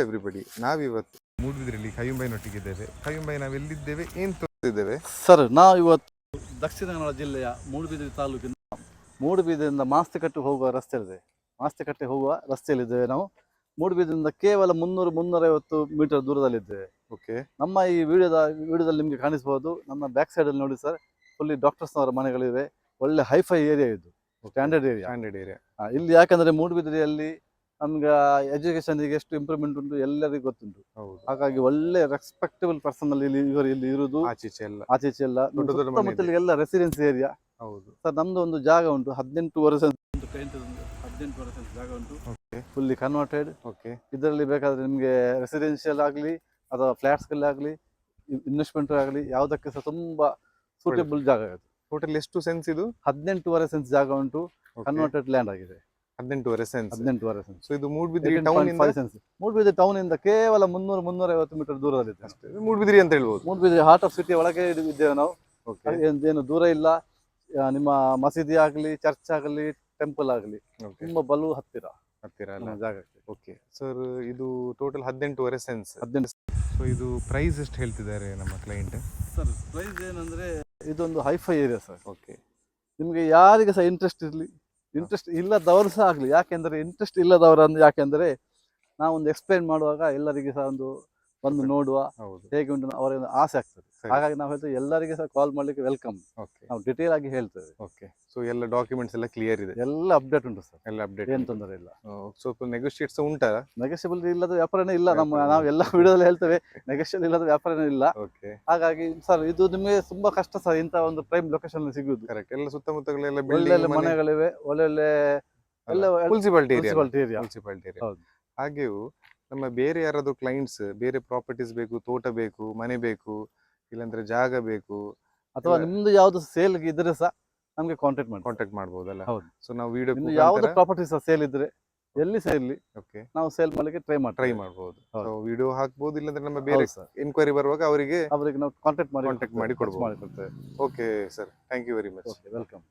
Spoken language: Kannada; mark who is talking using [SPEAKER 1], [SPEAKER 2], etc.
[SPEAKER 1] ಎವ್ರಿಬಡಿ, ನಾವಿವತ್ತು ಮೂಡುಬಿದಿರೆಯಲ್ಲಿ ಕಯ್ಯುಂಬೈನೊಟ್ಟಿಗಿದ್ದೇವೆ. ಕಯ್ಯುಂಬೈ ನಾವೆಲ್ಲಿದ್ದೇವೆ, ಏನು ತೋರಿಸಿದ್ದೇವೆ
[SPEAKER 2] ಸರ್? ನಾವು ಇವತ್ತು ದಕ್ಷಿಣ ಕನ್ನಡ ಜಿಲ್ಲೆಯ ಮೂಡುಬಿದಿರೆ ತಾಲೂಕಿನ ಮೂಡುಬಿದಿರೆಯಿಂದ ಮಾಸ್ತಿಕಟ್ಟೆ ಹೋಗುವ ರಸ್ತೆ ಇದೆ. ಮಾಸ್ತಿಕಟ್ಟೆ ಹೋಗುವ ರಸ್ತೆಯಲ್ಲಿದ್ದೇವೆ ನಾವು. ಮೂಡುಬಿದಿರೆಯಿಂದ ಕೇವಲ 300-350 ಮೀಟರ್ ದೂರದಲ್ಲಿದ್ದೇವೆ.
[SPEAKER 1] ಓಕೆ.
[SPEAKER 2] ನಮ್ಮ ಈ ವಿಡಿಯೋದಲ್ಲಿ ನಿಮಗೆ ಕಾಣಿಸ್ಬೋದು. ನಮ್ಮ ಬ್ಯಾಕ್ ಸೈಡಲ್ಲಿ ನೋಡಿ ಸರ್, ಫುಲ್ಲಿ ಡಾಕ್ಟರ್ಸ್ನವರ ಮನೆಗಳಿವೆ. ಒಳ್ಳೆ ಹೈಫೈ ಏರಿಯಾ ಇದು, ಸ್ಟ್ಯಾಂಡರ್ಡ್ ಏರಿಯಾ. ಇಲ್ಲಿ ಯಾಕಂದರೆ ಮೂಡುಬಿದಿರೆಯಲ್ಲಿ ನಮ್ಗೆ ಎಜುಕೇಶನ್ಗೆ ಎಷ್ಟು ಇಂಪ್ರೂವ್ಮೆಂಟ್ ಉಂಟು ಎಲ್ಲರಿಗೂ ಗೊತ್ತುಂಟು. ಹಾಗಾಗಿ ಒಳ್ಳೆ ರೆಸ್ಪೆಕ್ಟಬಲ್ ಪರ್ಸನ್ ಅಲ್ಲಿ ಇವರು ಇಲ್ಲಿ ಇರುವುದು. ಆಚೀಚೆ ಎಲ್ಲ ಸುತ್ತಮುತ್ತಲಿಗೆಲ್ಲ ರೆಸಿಡೆನ್ಸಿ ಏರಿಯಾ. ಸರ್ ನಮ್ದು ಒಂದು ಜಾಗ ಉಂಟು, 18 ಜಾಗ ಉಂಟು, ಫುಲ್ಲಿ ಕನ್ವರ್ಟೆಡ್. ಇದರಲ್ಲಿ ಬೇಕಾದ್ರೆ ನಿಮಗೆ ರೆಸಿಡೆನ್ಷಿಯಲ್ ಆಗಲಿ ಅಥವಾ ಫ್ಲಾಟ್ಸ್ಗಳಲ್ಲಿ ಆಗಲಿ ಇನ್ವೆಸ್ಟ್ಮೆಂಟ್ ಆಗಲಿ ಯಾವುದಕ್ಕೆ ಸಹ ತುಂಬಾ ಸೂಟೇಬಲ್ ಜಾಗ ಇದು.
[SPEAKER 1] ಟೋಟಲ್ ಎಷ್ಟು ಸೆನ್ಸ್ ಇದು?
[SPEAKER 2] 18.5 ಸೆನ್ಸ್ ಜಾಗ ಉಂಟು, ಕನ್ವರ್ಟೆಡ್ ಲ್ಯಾಂಡ್ ಆಗಿದೆ.
[SPEAKER 1] 18.5 ಸೆನ್ಸ್.
[SPEAKER 2] ಸೊ
[SPEAKER 1] ಇದು ಮೂಡುಬಿದಿರೆ ಟೌನ್ ಇಂದ,
[SPEAKER 2] ಮೂಡುಬಿದಿರೆ ಟೌನ್ ಇಂದ ಕೇವಲ 300-350 ಮೀಟರ್ ದೂರದಲ್ಲಿದೆ ಅಷ್ಟೇ.
[SPEAKER 1] ಮೂಡುಬಿದಿರೆ ಅಂತ ಹೇಳ್ಬೋದು.
[SPEAKER 2] ಮೂಡುಬಿದಿರೆ ಹಾರ್ಟ್ ಆಫ್ ಸಿಟಿ ಒಳಗೆ ಇದ್ದೇವೆ ನಾವು. ಏನು ದೂರ ಇಲ್ಲ. ನಿಮ್ಮ ಮಸೀದಿ ಆಗಲಿ, ಚರ್ಚ್ ಆಗಲಿ, ಟೆಂಪಲ್ ಆಗಲಿ ತುಂಬಾ ಬಲು ಹತ್ತಿರ ಜಾಗಕ್ಕೆ.
[SPEAKER 1] ಓಕೆ ಸರ್, ಇದು ಟೋಟಲ್ 18.5 ಸೆನ್ಸ್. ಸೊ ಇದು ಪ್ರೈಸ್ ಎಷ್ಟು ಹೇಳ್ತಿದ್ದಾರೆ ನಮ್ಮ ಕ್ಲೈಂಟ್?
[SPEAKER 2] ಸರ್ ಪ್ರೈಸ್ ಏನಂದ್ರೆ ಇದೊಂದು ಹೈಫೈ ಏರಿಯಾ ಸರ್. ಓಕೆ. ನಿಮಗೆ ಯಾರಿಗೆ ಸಹ ಇಂಟ್ರೆಸ್ಟ್ ಇರಲಿ, ಇಂಟ್ರೆಸ್ಟ್ ಇಲ್ಲದವರು ಸಹ ಆಗಲಿ. ಯಾಕೆಂದರೆ ಇಂಟ್ರೆಸ್ಟ್ ಇಲ್ಲದವರು ಅಂದ್ರೆ ಯಾಕೆಂದರೆ ನಾವೊಂದು ಎಕ್ಸ್ಪ್ಲೈನ್ ಮಾಡುವಾಗ ಎಲ್ಲರಿಗೆ ಸಹ ಒಂದು ನೋಡುವ ಹೇಗೆ ಉಂಟು ಅವರ ಆಸೆ ಆಗ್ತದೆ. ಹಾಗಾಗಿ ನಾವು ಹೇಳ್ತೇವೆ ಎಲ್ಲರಿಗೆ ಸಹ ಕಾಲ್ ಮಾಡ್ಲಿಕ್ಕೆ ವೆಲ್ಕಮ್. ನಾವು ಡಿಟೇಲ್ ಆಗಿ ಹೇಳ್ತೇವೆ.
[SPEAKER 1] ಓಕೆ. ಸೊ ಎಲ್ಲ ಡಾಕ್ಯುಮೆಂಟ್ಸ್ ಎಲ್ಲ ಕ್ಲಿಯರ್ ಇದೆ,
[SPEAKER 2] ಎಲ್ಲ ಅಪ್ಡೇಟ್ ಉಂಟು ಸರ್.
[SPEAKER 1] ಎಲ್ಲ ಅಪ್ಡೇಟ್,
[SPEAKER 2] ಏನು ತೊಂದರೆ ಇಲ್ಲ.
[SPEAKER 1] ಸ್ವಲ್ಪ ನೆಗೋಷಿಯೇಟ್ಸ್ ಉಂಟಾ?
[SPEAKER 2] ನೆಗೋಷಿಯಬಲ್ ಇಲ್ಲದ ವ್ಯಾಪಾರನೇ ಇಲ್ಲ. ನಾವು ಎಲ್ಲ ವಿಡಿಯೋದಲ್ಲಿ ಹೇಳ್ತೇವೆ, ನೆಗೋಷಿಯಬಲ್ ಇಲ್ಲದ ವ್ಯಾಪಾರನೇ ಇಲ್ಲ. ಹಾಗಾಗಿ ಸರ್ ಇದು ನಿಮಗೆ ತುಂಬಾ ಕಷ್ಟ ಸರ್ ಇಂಥ ಒಂದು ಪ್ರೈಮ್ ಲೊಕೇಶನ್ ಸಿಗುವುದು.
[SPEAKER 1] ಕರೆಕ್ಟ್. ಎಲ್ಲ ಸುತ್ತಮುತ್ತಗಳೆಲ್ಲ
[SPEAKER 2] ಒಳ್ಳೆ ಮನೆಗಳಿವೆ, ಒಳ್ಳೆ
[SPEAKER 1] ಮುನ್ಸಿಪಾಲಿಟಿ ಏರಿಯಾ. ಹಾಗೆಯೂ ನಮ್ಮ ಬೇರೆ ಯಾರಾದ್ರೂ ಕ್ಲೈಂಟ್ಸ್ ಬೇರೆ ಪ್ರಾಪರ್ಟೀಸ್ ಬೇಕು, ತೋಟ ಬೇಕು, ಮನೆ ಬೇಕು, ಇಲ್ಲಾಂದ್ರೆ ಜಾಗ ಬೇಕು,
[SPEAKER 2] ಅಥವಾ ನಿಮ್ದು ಯಾವ್ದು ಸೇಲ್ ಇದ್ರೆ ಸಹ ನಮ್ಗೆ ಕಾಂಟ್ಯಾಕ್ಟ್
[SPEAKER 1] ಮಾಡಬಹುದಲ್ಲ?
[SPEAKER 2] ಹೌದು.
[SPEAKER 1] ಸೊ ನಾವು ವಿಡಿಯೋ
[SPEAKER 2] ಯಾವ್ದು ಪ್ರಾಪರ್ಟೀಸ್ ಸೇಲ್ ಇದ್ರೆ ಎಲ್ಲಿ ಸಹ ಇರಲಿ, ನಾವು ಸೇಲ್ ಮಾಡ್ಲಿಕ್ಕೆ ಟ್ರೈ ಮಾಡಬಹುದು.
[SPEAKER 1] ಸೊ ವಿಡಿಯೋ ಹಾಕ್ಬಹುದು, ಇಲ್ಲಾಂದ್ರೆ ನಮ್ಮ ಬೇರೆ ಎನ್ಕ್ವೈರಿ ಬರುವಾಗ ಅವರಿಗೆ
[SPEAKER 2] ನಾವು ಕಾಂಟ್ಯಾಕ್ಟ್ ಮಾಡಿ
[SPEAKER 1] ಕೊಡ್ಬೋದು. Okay sir, thank you very much.
[SPEAKER 2] Welcome.